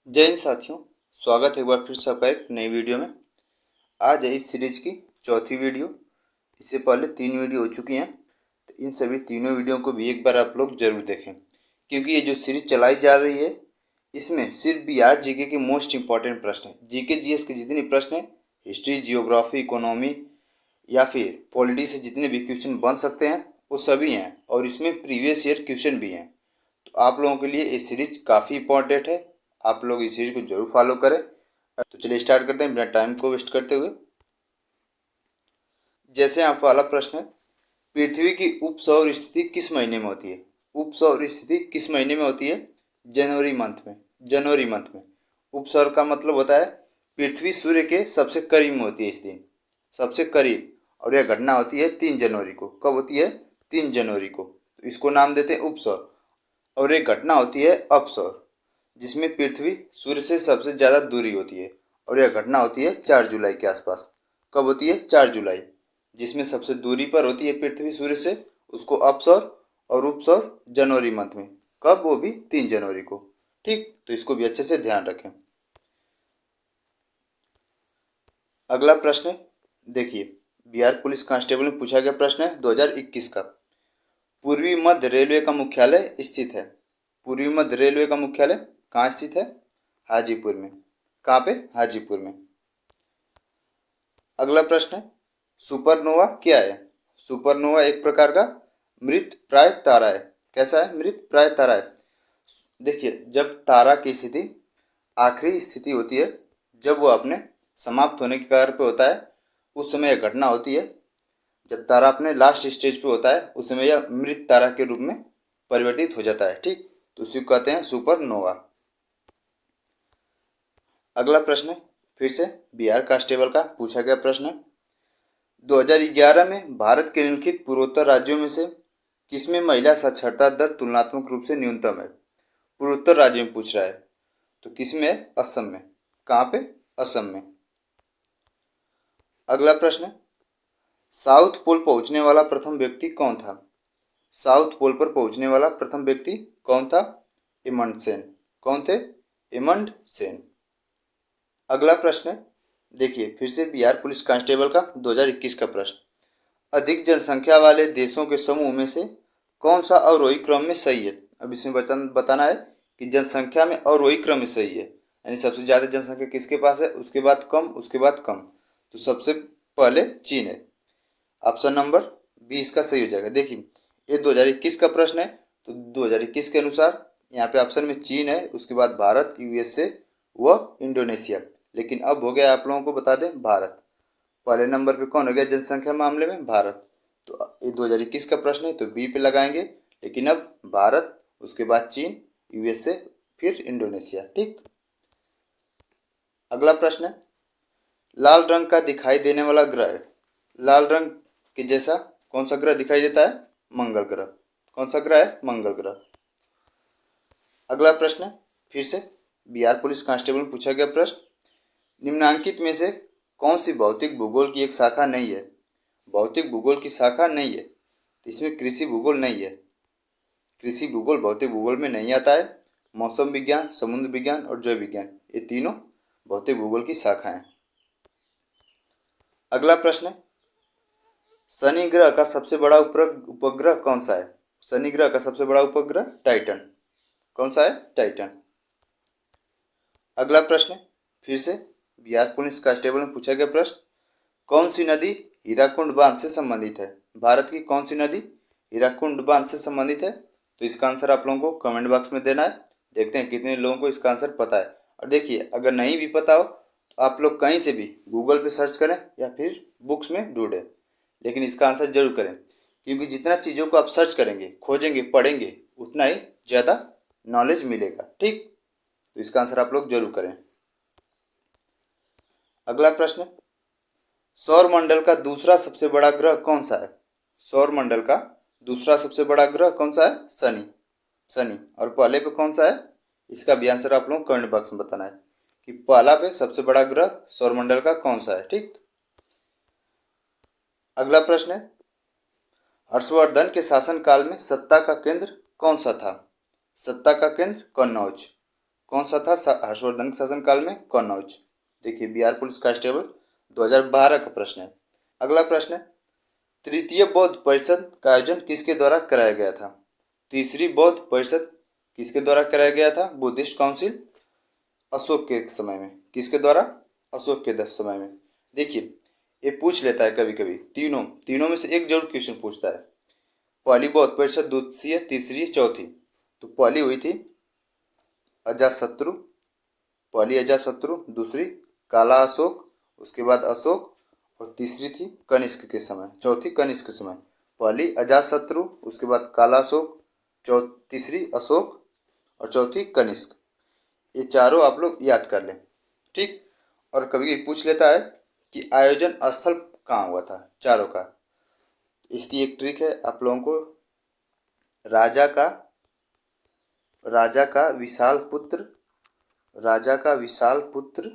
जय हिंद साथियों, स्वागत है एक बार फिर से आपका एक नई वीडियो में। आज है इस सीरीज की चौथी वीडियो। इससे पहले 3 वीडियो हो चुकी हैं, तो इन सभी तीनों वीडियो को भी एक बार आप लोग जरूर देखें, क्योंकि ये जो सीरीज चलाई जा रही है इसमें सिर्फ बिहार जीके के मोस्ट इंपॉर्टेंट प्रश्न हैं। जीके जीएस के जितने प्रश्न हैं, हिस्ट्री, जियोग्राफी, इकोनॉमी या फिर पॉलिटी से जितने भी क्वेश्चन बन सकते हैं वो सभी हैं, और इसमें प्रीवियस ईयर क्वेश्चन भी हैं। तो आप लोगों के लिए ये सीरीज काफ़ी इंपॉर्टेंट है, आप लोग इस सीरीज को जरूर फॉलो करें। तो चलिए स्टार्ट करते हैं बिना टाइम को वेस्ट करते हुए। जैसे यहाँ पहला प्रश्न है, पृथ्वी की उप सौर स्थिति किस महीने में होती है? उप सौर स्थिति किस महीने में होती है? जनवरी मंथ में। जनवरी मंथ में। उप सौर का मतलब होता है पृथ्वी सूर्य के सबसे करीब में होती है इस दिन, सबसे करीब। और यह घटना होती है 3 जनवरी को। कब होती है? 3 जनवरी को। तो इसको नाम देते हैं उप सौर। और एक घटना होती है अपसौर, जिसमें पृथ्वी सूर्य से सबसे ज़्यादा दूरी होती है, और यह घटना होती है 4 जुलाई के आसपास। कब होती है? 4 जुलाई। जिसमें सबसे दूरी पर होती है पृथ्वी सूर्य से, उसको अपसौर। और उपसौर जनवरी मंथ में। कब? वो भी 3 जनवरी को। ठीक, तो इसको भी अच्छे से ध्यान रखें। अगला प्रश्न देखिए, बिहार पुलिस कांस्टेबल में पूछा गया प्रश्न है 2021 का। पूर्वी मध्य रेलवे का मुख्यालय स्थित है। पूर्वी मध्य रेलवे का मुख्यालय कहाँ स्थित है? हाजीपुर में। कहाँ पे? हाजीपुर में। अगला प्रश्न है, सुपरनोवा क्या है? सुपरनोवा एक प्रकार का मृत प्राय तारा है। कैसा है? मृत प्राय तारा है। देखिए, जब तारा की स्थिति आखिरी स्थिति होती है, जब वो अपने समाप्त होने के कगार पे होता है, उस समय यह घटना होती है। जब तारा अपने लास्ट स्टेज पे होता है, उस समय यह मृत तारा के रूप में परिवर्तित हो जाता है। ठीक, तो उसी को कहते हैं सुपरनोवा। अगला प्रश्न फिर से बिहार कांस्टेबल का पूछा गया प्रश्न है, 2011 में भारत के निम्नलिखित पूर्वोत्तर राज्यों में से किसमें महिला साक्षरता दर तुलनात्मक रूप से न्यूनतम है? पूर्वोत्तर राज्य में पूछ रहा है, तो किसमें है? असम में। कहाँ पे? असम में। अगला प्रश्न, साउथ पोल पहुंचने वाला प्रथम व्यक्ति कौन था? साउथ पोल पर पहुंचने वाला प्रथम व्यक्ति कौन था? एमंड सेन। कौन थे? एमंड सेन। अगला प्रश्न देखिए, फिर से बिहार पुलिस कांस्टेबल का 2021 का प्रश्न, अधिक जनसंख्या वाले देशों के समूह में से कौन सा अवरोही क्रम में सही है? अब इसमें बताना है कि जनसंख्या में अवरोही क्रम में सही है, यानी सबसे ज़्यादा जनसंख्या किसके पास है, उसके बाद कम, उसके बाद कम। तो सबसे पहले चीन है। ऑप्शन नंबर बी इसका सही हो जाएगा। देखिए, ये 2021 का प्रश्न है, तो 2021 के अनुसार यहाँ पे ऑप्शन में चीन है, उसके बाद भारत, यूएसए व इंडोनेशिया। लेकिन अब हो गया, आप लोगों को बता दें, भारत पहले नंबर पे कौन हो गया जनसंख्या मामले में? भारत। तो ये 2021 का प्रश्न है, तो बी पे लगाएंगे। लेकिन अब भारत, उसके बाद चीन, यूएसए, फिर इंडोनेशिया। ठीक। अगला प्रश्न है, लाल रंग का दिखाई देने वाला ग्रह, लाल रंग के जैसा कौन सा ग्रह दिखाई देता है? मंगल ग्रह। कौन सा ग्रह है? मंगल ग्रह। अगला प्रश्न फिर से बिहार पुलिस कांस्टेबल में पूछा गया प्रश्न, निम्नांकित में से कौन सी भौतिक भूगोल की एक शाखा नहीं है? भौतिक भूगोल की शाखा नहीं है, तो इसमें कृषि भूगोल नहीं है। कृषि भूगोल भौतिक भूगोल में नहीं आता है। मौसम विज्ञान, समुद्र विज्ञान और जैव विज्ञान, ये तीनों भौतिक भूगोल की शाखाएं हैं। अगला प्रश्न, शनि ग्रह का सबसे बड़ा उपग्रह कौन सा है? शनि ग्रह का सबसे बड़ा उपग्रह टाइटन। कौन सा है? टाइटन। अगला प्रश्न फिर से बिहार पुलिस कांस्टेबल में पूछा गया प्रश्न, कौन सी नदी हीराकुंड बांध से संबंधित है? भारत की कौन सी नदी हीराकुंड बांध से संबंधित है? तो इसका आंसर आप लोगों को कमेंट बॉक्स में देना है। देखते हैं कितने लोगों को इसका आंसर पता है। और देखिए, अगर नहीं भी पता हो तो आप लोग कहीं से भी गूगल पे सर्च करें या फिर बुक्स में ढूंढें, लेकिन इसका आंसर जरूर करें, क्योंकि जितना चीज़ों को आप सर्च करेंगे, खोजेंगे, पढ़ेंगे, उतना ही ज़्यादा नॉलेज मिलेगा। ठीक, तो इसका आंसर आप लोग जरूर करें। अगला प्रश्न, सौर मंडल का दूसरा सबसे बड़ा ग्रह कौन सा है? सौर मंडल का दूसरा सबसे बड़ा ग्रह कौन सा है? शनि। शनि। और पहले पे कौन सा है? इसका भी आंसर आप लोग कमेंट बॉक्स में बताना है कि पहला पे सबसे बड़ा ग्रह सौर मंडल का कौन सा है। ठीक। अगला प्रश्न है, हर्षवर्धन के शासन काल में सत्ता का केंद्र कौन सा था? सत्ता का केंद्र कन्नौज। कौन सा था हर्षवर्धन के शासनकाल में? कन्नौज। देखिए बिहार पुलिस कांस्टेबल 2012 का प्रश्न है। अगला प्रश्न है, तृतीय बौद्ध परिषद का आयोजन किसके द्वारा कराया गया था? तीसरी बौद्ध परिषद किसके द्वारा कराया गया था? बुद्धिस्ट काउंसिल अशोक के समय में। किसके द्वारा? अशोक के समय में। देखिए ये पूछ लेता है कभी कभी, तीनों तीनों में से एक जरूर क्वेश्चन पूछता है। पहली बौद्ध परिषद, दूसरी, तीसरी, चौथी। तो पहली हुई थी अजातशत्रु, पहली अजातशत्रु, दूसरी काला अशोक, उसके बाद अशोक, और तीसरी थी कनिष्क के समय, चौथी कनिष्क के समय। पहली अजातशत्रु, उसके बाद काला अशोक, तीसरी अशोक और चौथी कनिष्क। ये चारों आप लोग याद कर लें, ठीक। और कभी पूछ लेता है कि आयोजन स्थल कहाँ हुआ था चारों का। इसकी एक ट्रिक है आप लोगों को, राजा का राजा का विशाल पुत्र राजा का विशाल पुत्र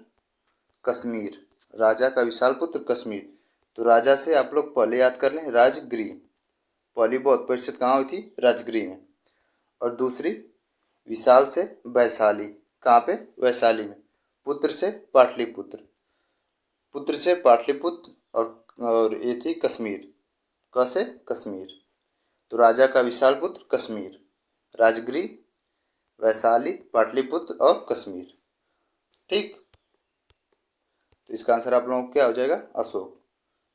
कश्मीर, राजा का विशाल पुत्र कश्मीर। तो राजा से आप लोग पहले याद कर लें राजगृह। पहली बौद्ध परिषद कहाँ हुई थी? राजगृह में। और दूसरी विशाल से वैशाली, कहाँ पे? वैशाली में। पुत्र से पाटलिपुत्र, पुत्र से पाटलिपुत्र, और ये थी कश्मीर, कैसे? कश्मीर। तो राजा का विशाल पुत्र कश्मीर, राजगृह, वैशाली, पाटलिपुत्र और कश्मीर, ठीक। तो इसका आंसर आप लोगों को क्या हो जाएगा? अशोक।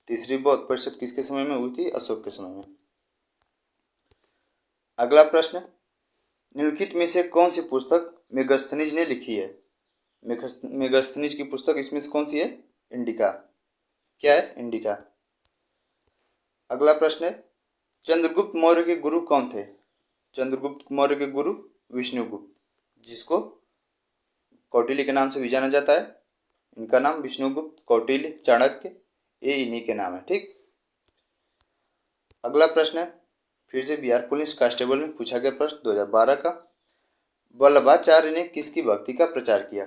तीसरी बौद्ध परिषद किसके समय में हुई थी? अशोक के समय में। अगला प्रश्न, निम्नलिखित में से कौन सी पुस्तक मेगास्थनीज ने लिखी है? मेगास्थनीज की पुस्तक इसमें से कौन सी है? इंडिका। क्या है? इंडिका। अगला प्रश्न है, चंद्रगुप्त मौर्य के गुरु कौन थे? चंद्रगुप्त मौर्य के गुरु विष्णुगुप्त, जिसको कौटिल्य के नाम से भी जाना जाता है। इनका नाम विष्णुगुप्त, कौटिल्य, चाणक्य, ये इन्हीं के नाम है, ठीक। अगला प्रश्न है, फिर से बिहार पुलिस कांस्टेबल में पूछा गया प्रश्न 2012 का, वल्लभाचार्य ने किसकी भक्ति का प्रचार किया?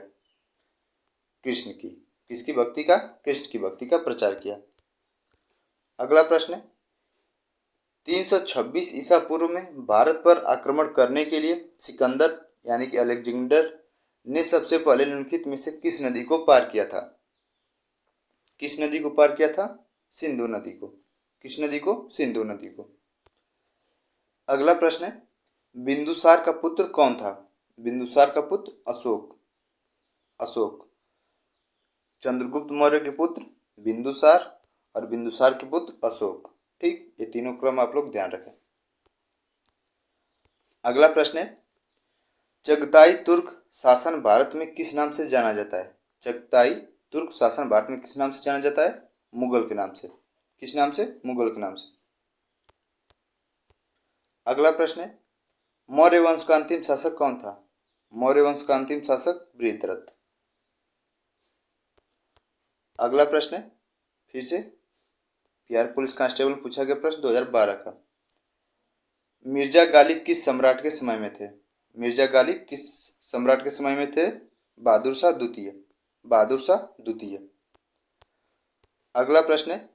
कृष्ण की। किसकी भक्ति का? कृष्ण की भक्ति का प्रचार किया। अगला प्रश्न है, 326 ईसा पूर्व में भारत पर आक्रमण करने के लिए सिकंदर यानी कि अलेक्जेंडर ने सबसे पहले निम्नलिखित में से किस नदी को पार किया था? किस नदी को पार किया था? सिंधु नदी को। किस नदी को? सिंधु नदी को। अगला प्रश्न है, बिंदुसार का पुत्र कौन था? बिंदुसार का पुत्र अशोक। अशोक। चंद्रगुप्त मौर्य के पुत्र बिंदुसार और बिंदुसार के पुत्र अशोक, ठीक। ये तीनों क्रम आप लोग ध्यान रखें। अगला प्रश्न है, चगताई तुर्क शासन भारत में किस नाम से जाना जाता है? चगताई तुर्क शासन भारत में किस नाम से जाना जाता है? मुगल के नाम से। किस नाम से? मुगल के नाम से। अगला प्रश्न है, मौर्य वंश का अंतिम शासक कौन था? मौर्य वंश का अंतिम शासक बृहद्रथ। अगला प्रश्न है, फिर से बिहार पुलिस कांस्टेबल पूछा गया प्रश्न 2012 का, मिर्जा गालिब किस सम्राट के समय में थे? मिर्जा गालिब किस सम्राट के समय में थे? बहादुर शाह द्वितीय। बहादुर शाह द्वितीय। अगला प्रश्न है,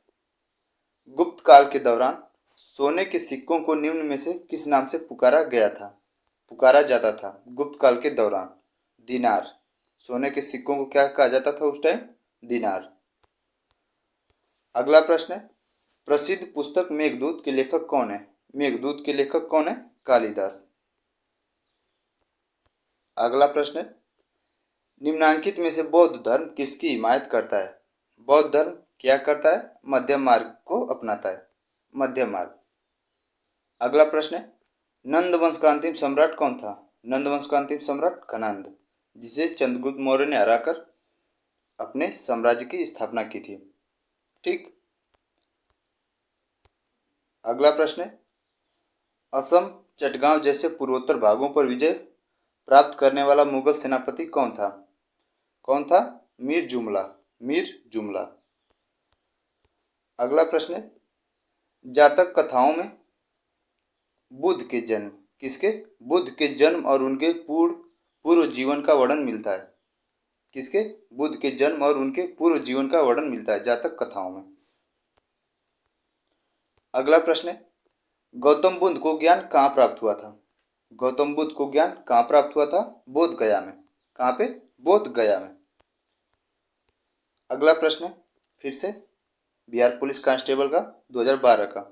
गुप्त काल के दौरान सोने के सिक्कों को निम्न में से किस नाम से पुकारा गया था? पुकारा जाता था गुप्त काल के दौरान? दिनार। सोने के सिक्कों को क्या कहा जाता था उस टाइम? दिनार। अगला प्रश्न है, प्रसिद्ध पुस्तक मेघदूत के लेखक कौन है? मेघदूत के लेखक कौन है? कालिदास। अगला प्रश्न है, निम्नांकित में से बौद्ध धर्म किसकी हिमायत करता है? बौद्ध धर्म क्या करता है? मध्यम मार्ग को अपनाता है, मध्यम मार्ग। अगला प्रश्न है, नंद वंश का अंतिम सम्राट कौन था? नंद वंश का अंतिम सम्राट कनंद, जिसे चंद्रगुप्त मौर्य ने हराकर अपने साम्राज्य की स्थापना की थी, ठीक। अगला प्रश्न है, असम, चटगांव जैसे पूर्वोत्तर भागों पर विजय प्राप्त करने वाला मुगल सेनापति कौन था? कौन था? मीर जुमला। मीर जुमला। अगला प्रश्न है, जातक कथाओं में बुद्ध के जन्म, किसके? बुद्ध के जन्म और उनके पूर्व जीवन का वर्णन मिलता है। किसके? बुद्ध के जन्म और उनके पूर्व जीवन का वर्णन मिलता है जातक कथाओं में। अगला प्रश्न है, गौतम बुद्ध को ज्ञान कहाँ प्राप्त हुआ था? गौतम बुद्ध को ज्ञान कहाँ प्राप्त हुआ था? बोध गया में। कहाँ पे? बोध गया में। अगला प्रश्न है फिर से बिहार पुलिस कांस्टेबल का 2012 का।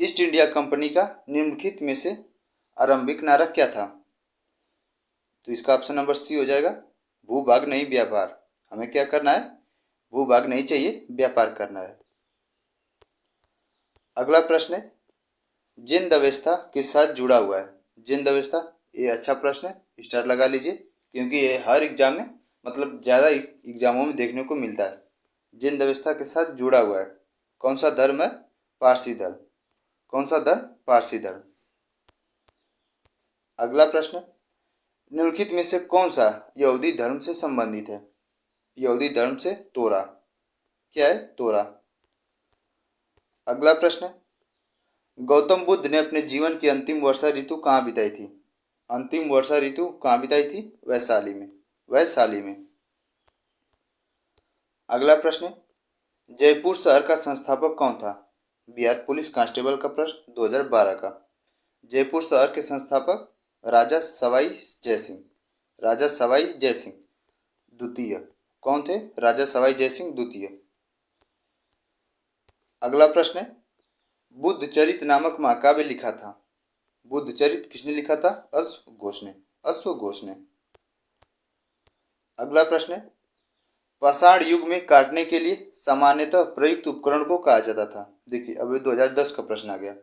ईस्ट इंडिया कंपनी का निम्नलिखित में से आरंभिक नारा क्या था? तो इसका ऑप्शन नंबर सी हो जाएगा, भूभाग नहीं व्यापार। हमें क्या करना है? भूभाग नहीं चाहिए, व्यापार करना है। अगला प्रश्न है जिंद अवस्था किस साथ जुड़ा हुआ है? जिंद अवस्था, ये अच्छा प्रश्न है, स्टार लगा लीजिए, क्योंकि ये हर एग्जाम में मतलब ज़्यादा एग्जामों में देखने को मिलता है। जिंद अवस्था के साथ जुड़ा हुआ है कौन सा धर्म है? पारसी धर्म। कौन सा धर्म? पारसी धर्म। अगला प्रश्न, निम्नलिखित में से कौन सा यहूदी धर्म से संबंधित है? यहूदी धर्म से तोरा। क्या है? तोरा। अगला प्रश्न, गौतम बुद्ध ने अपने जीवन की अंतिम वर्षा ऋतु कहाँ बिताई थी? अंतिम वर्षा ऋतु कहाँ बिताई थी? वैशाली में। वैशाली में। अगला प्रश्न, जयपुर शहर का संस्थापक कौन था? बिहार पुलिस कांस्टेबल का प्रश्न 2012 का। जयपुर शहर के संस्थापक राजा सवाई जयसिंह। राजा सवाई जयसिंह द्वितीय। कौन थे? राजा सवाई जयसिंह द्वितीय। अगला प्रश्न है बुद्ध चरित नामक महाकाव्य लिखा था। बुद्ध चरित किसने लिखा था? अश्व घोष ने। अश्व घोष ने। अगला प्रश्न है पाषाण युग में काटने के लिए सामान्यतः प्रयुक्त उपकरण को कहा जाता था। देखिए अभी 2010 का प्रश्न आ गया।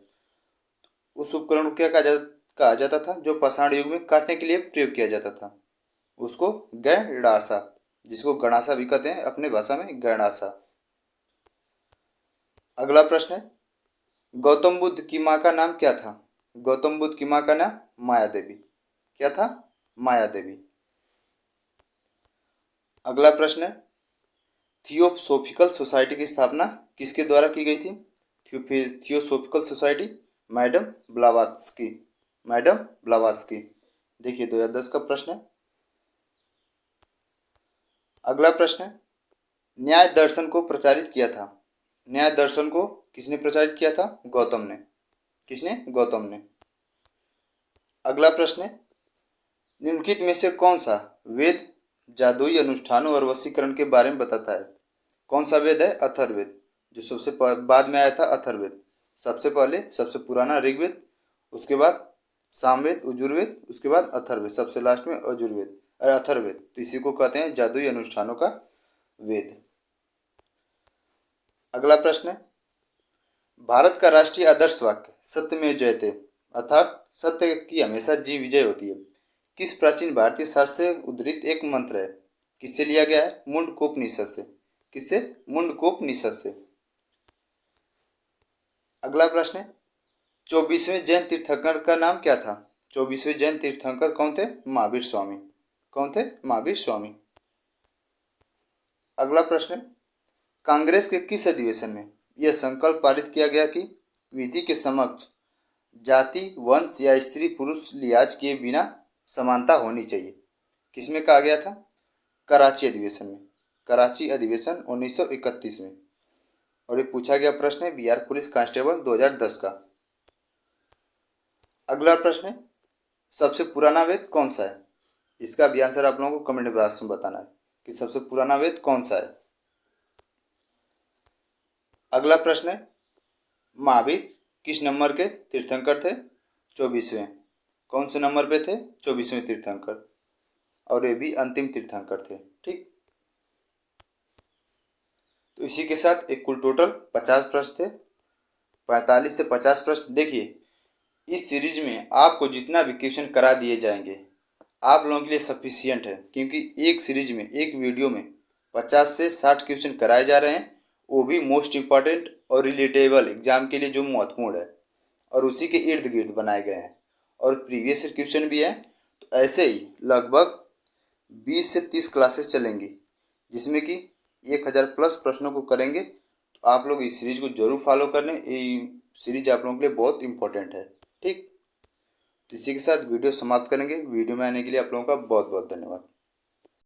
उस उपकरण को क्या कहा जाता था जो पाषाण युग में काटने के लिए प्रयोग किया जाता था? उसको गैंडासा, जिसको गणासा भी कहते हैं अपने भाषा में, गैंडासा। अगला प्रश्न है गौतम बुद्ध की माँ का नाम क्या था? गौतम बुद्ध की माँ का नाम माया देवी। क्या था? माया देवी। अगला प्रश्न है थियोसोफिकल सोसाइटी की स्थापना किसके द्वारा की गई थी? Theosophical society madam Blavatsky. Madam Blavatsky. देखिए 2010 का प्रश्न है। अगला प्रश्न है न्याय दर्शन को प्रचारित किया था। न्याय दर्शन को किसने प्रचारित किया था? गौतम ने। किसने? गौतम ने। अगला प्रश्न है निम्नलिखित में से कौन सा वेद जादुई अनुष्ठानों और वशीकरण के बारे में बताता है? कौन सा वेद है? अथर्ववेद। जो सबसे बाद में आया था अथर्ववेद। सबसे पहले सबसे पुराना ऋग्वेद, उसके बाद सामवेद, यजुर्वेद, उसके बाद अथर्ववेद, सबसे लास्ट में यजुर्वेद अथर्ववेद। तो इसी को कहते हैं जादुई अनुष्ठानों का वेद। अगला प्रश्न है भारत का राष्ट्रीय आदर्श वाक्य सत्यमेव जयते अर्थात सत्य की हमेशा जी विजय होती है किस प्राचीन भारतीय शास्त्र से उद्धृत एक मंत्र है? किससे लिया गया है? मुंडकोपनिषद से। किससे? मुंडकोपनिषद से। अगला प्रश्न है 24वें जैन तीर्थंकर का नाम क्या था? 24वें जैन तीर्थंकर कौन थे? महावीर स्वामी। कौन थे? महावीर स्वामी। अगला प्रश्न है कांग्रेस के किस अधिवेशन में यह संकल्प पारित किया गया कि विधि के समक्ष जाति, वंश या स्त्री पुरुष लिहाज किए बिना समानता होनी चाहिए? किसमें कहा गया था? कराची अधिवेशन में। कराची अधिवेशन 1931 में। और ये पूछा गया प्रश्न है बिहार पुलिस कांस्टेबल 2010 का। अगला प्रश्न है सबसे पुराना वेद कौन सा है? इसका भी आंसर आप लोगों को कमेंट बॉक्स में बताना है कि सबसे पुराना वेद कौन सा है। अगला प्रश्न है महावीर किस नंबर के तीर्थंकर थे? 24वें। कौन से नंबर पे थे? 24वें तीर्थंकर। और ये भी अंतिम तीर्थंकर थे। ठीक, तो इसी के साथ एक कुल टोटल 50 प्रश्न थे। 45 से 50 प्रश्न। देखिए इस सीरीज में आपको जितना भी क्वेश्चन करा दिए जाएंगे आप लोगों के लिए सफिशियंट है, क्योंकि एक सीरीज में एक वीडियो में 50 से 60 क्वेश्चन कराए जा रहे हैं, वो भी मोस्ट इम्पॉर्टेंट और रिलेटेबल एग्जाम के लिए जो महत्वपूर्ण है, और उसी के इर्द गिर्द बनाए गए हैं और प्रीवियस क्वेश्चन भी है। तो ऐसे ही लगभग 20 से 30 क्लासेस चलेंगी जिसमें कि 1000 प्लस प्रश्नों को करेंगे। तो आप लोग इस सीरीज को जरूर फॉलो कर लें, ये सीरीज आप लोगों के लिए बहुत इंपॉर्टेंट है। ठीक, तो इसी के साथ वीडियो समाप्त करेंगे। वीडियो में आने के लिए आप लोगों का बहुत बहुत धन्यवाद।